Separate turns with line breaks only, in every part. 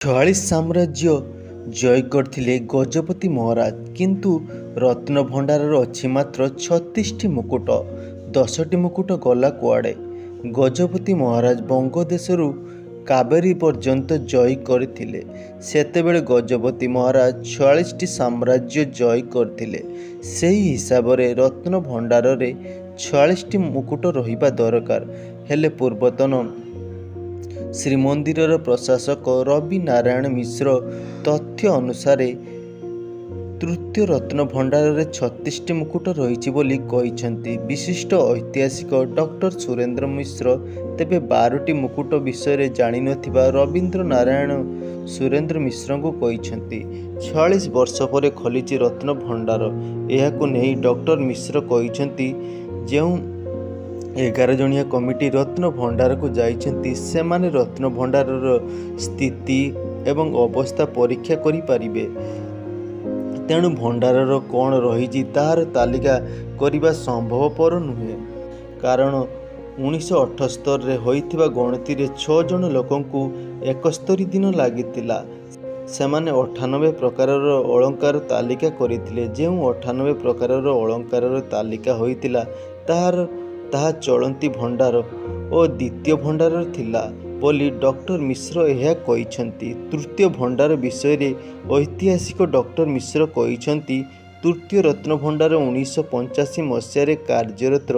46 ସାମ୍ରାଜ୍ୟ ଜୟ କରିଥିଲେ ଗଜପତି ମହାରାଜ, କିନ୍ତୁ ରତ୍ନଭଣ୍ଡାରର ଅଛି ମାତ୍ର 36ଟି ମୁକୁଟ। 10ଟି ମୁକୁଟ ଗଲା କୁଆଡ଼େ? ଗଜପତି ମହାରାଜ ବଙ୍ଗଦେଶରୁ କାବେରୀ ପର୍ଯ୍ୟନ୍ତ ଜୟ କରିଥିଲେ। ସେତେବେଳେ ଗଜପତି ମହାରାଜ 46ଟି ସାମ୍ରାଜ୍ୟ ଜୟ କରିଥିଲେ। ସେହି ହିସାବରେ ରତ୍ନଭଣ୍ଡାରରେ 46ଟି ମୁକୁଟ ରହିବା ଦରକାର। ହେଲେ ପୂର୍ବତନ ଶ୍ରୀମନ୍ଦିରର ପ୍ରଶାସକ ରବି ନାରାୟଣ ମିଶ୍ର ତଥ୍ୟ ଅନୁସାରେ ତୃତୀୟ ରତ୍ନଭଣ୍ଡାରରେ 36ଟି ମୁକୁଟ ରହିଛି ବୋଲି କହିଛନ୍ତି। ବିଶିଷ୍ଟ ଐତିହାସିକ ଡକ୍ଟର ସୁରେନ୍ଦ୍ର ମିଶ୍ର ତେବେ 12ଟି ମୁକୁଟ ବିଷୟରେ ଜାଣିନଥିବା ରବୀନ୍ଦ୍ର ନାରାୟଣ ସୁରେନ୍ଦ୍ର ମିଶ୍ରଙ୍କୁ କହିଛନ୍ତି। 46 ବର୍ଷ ପରେ ଖୋଲିଛି ରତ୍ନଭଣ୍ଡାର। ଏହାକୁ ନେଇ ଡକ୍ଟର ମିଶ୍ର କହିଛନ୍ତି, ଯେଉଁ 11 ଜଣିଆ କମିଟି ରତ୍ନଭଣ୍ଡାରକୁ ଯାଇଛନ୍ତି, ସେମାନେ ରତ୍ନଭଣ୍ଡାରର ସ୍ଥିତି ଏବଂ ଅବସ୍ଥା ପରୀକ୍ଷା କରିପାରିବେ। ତେଣୁ ଭଣ୍ଡାରର କ'ଣ ରହିଛି ତାହାର ତାଲିକା କରିବା ସମ୍ଭବପର ନୁହେଁ। କାରଣ 1978ରେ ହୋଇଥିବା ଗଣତିରେ 6 ଜଣ ଲୋକଙ୍କୁ 71 ଦିନ ଲାଗିଥିଲା। ସେମାନେ 98 ପ୍ରକାରର ଅଳଙ୍କାର ତାଲିକା କରିଥିଲେ। ଯେଉଁ 98 ପ୍ରକାରର ଅଳଙ୍କାରର ତାଲିକା ହୋଇଥିଲା ତାହା ଚଳନ୍ତି ଭଣ୍ଡାର ଓ ଦ୍ୱିତୀୟ ଭଣ୍ଡାର ଥିଲା ବୋଲି ଡକ୍ଟର ମିଶ୍ର ଏହା କହିଛନ୍ତି। ତୃତୀୟ ଭଣ୍ଡାର ବିଷୟରେ ଐତିହାସିକ ଡକ୍ଟର ମିଶ୍ର କହିଛନ୍ତି, ତୃତୀୟ ରତ୍ନଭଣ୍ଡାର 1985 ମସିହାରେ କାର୍ଯ୍ୟରତ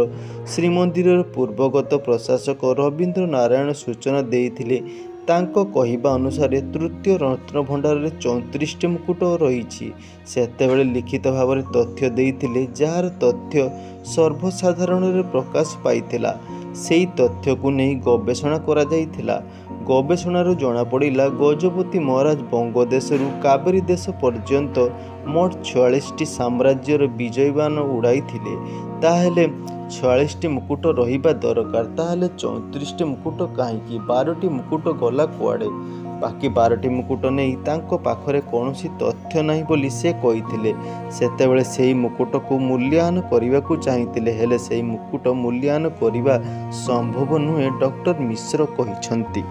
ଶ୍ରୀମନ୍ଦିରର ପୂର୍ବଗତ ପ୍ରଶାସକ ରବୀନ୍ଦ୍ର ନାରାୟଣ ସୂଚନା ଦେଇଥିଲେ। ତାଙ୍କ କହିବା ଅନୁସାରେ ତୃତୀୟ ରତ୍ନଭଣ୍ଡାରରେ 34ଟି ମୁକୁଟ ରହିଛି। ସେତେବେଳେ ଲିଖିତ ଭାବରେ ତଥ୍ୟ ଦେଇଥିଲେ, ଯାହାର ତଥ୍ୟ ସର୍ବସାଧାରଣରେ ପ୍ରକାଶ ପାଇଥିଲା। ସେହି ତଥ୍ୟକୁ ନେଇ ଗବେଷଣା କରାଯାଇଥିଲା। ଗବେଷଣାରୁ ଜଣାପଡ଼ିଲା, ଗଜପତି ମହାରାଜ ବଙ୍ଗଦେଶରୁ କାବେରୀ ଦେଶ ପର୍ଯ୍ୟନ୍ତ ମୋଟ 46ଟି ସାମ୍ରାଜ୍ୟର ବିଜୟବାନ ଉଡ଼ାଇଥିଲେ। ତାହେଲେ 46ଟି ମୁକୁଟ ରହିବା ଦରକାର। ତାହେଲେ 34ଟି ମୁକୁଟ କାହିଁକି? 12ଟି ମୁକୁଟ ଗଲା କୁଆଡ଼େ? ବାକି 12ଟି ମୁକୁଟ ନେଇ ତାଙ୍କ ପାଖରେ କୌଣସି ତଥ୍ୟ ନାହିଁ ବୋଲି ସେ କହିଥିଲେ। ସେତେବେଳେ ସେହି ମୁକୁଟକୁ ମୂଲ୍ୟାୟନ କରିବାକୁ ଚାହିଁଥିଲେ। ହେଲେ ସେହି ମୁକୁଟ ମୂଲ୍ୟାୟନ କରିବା ସମ୍ଭବ ନୁହେଁ, ଡକ୍ଟର ମିଶ୍ର କହିଛନ୍ତି।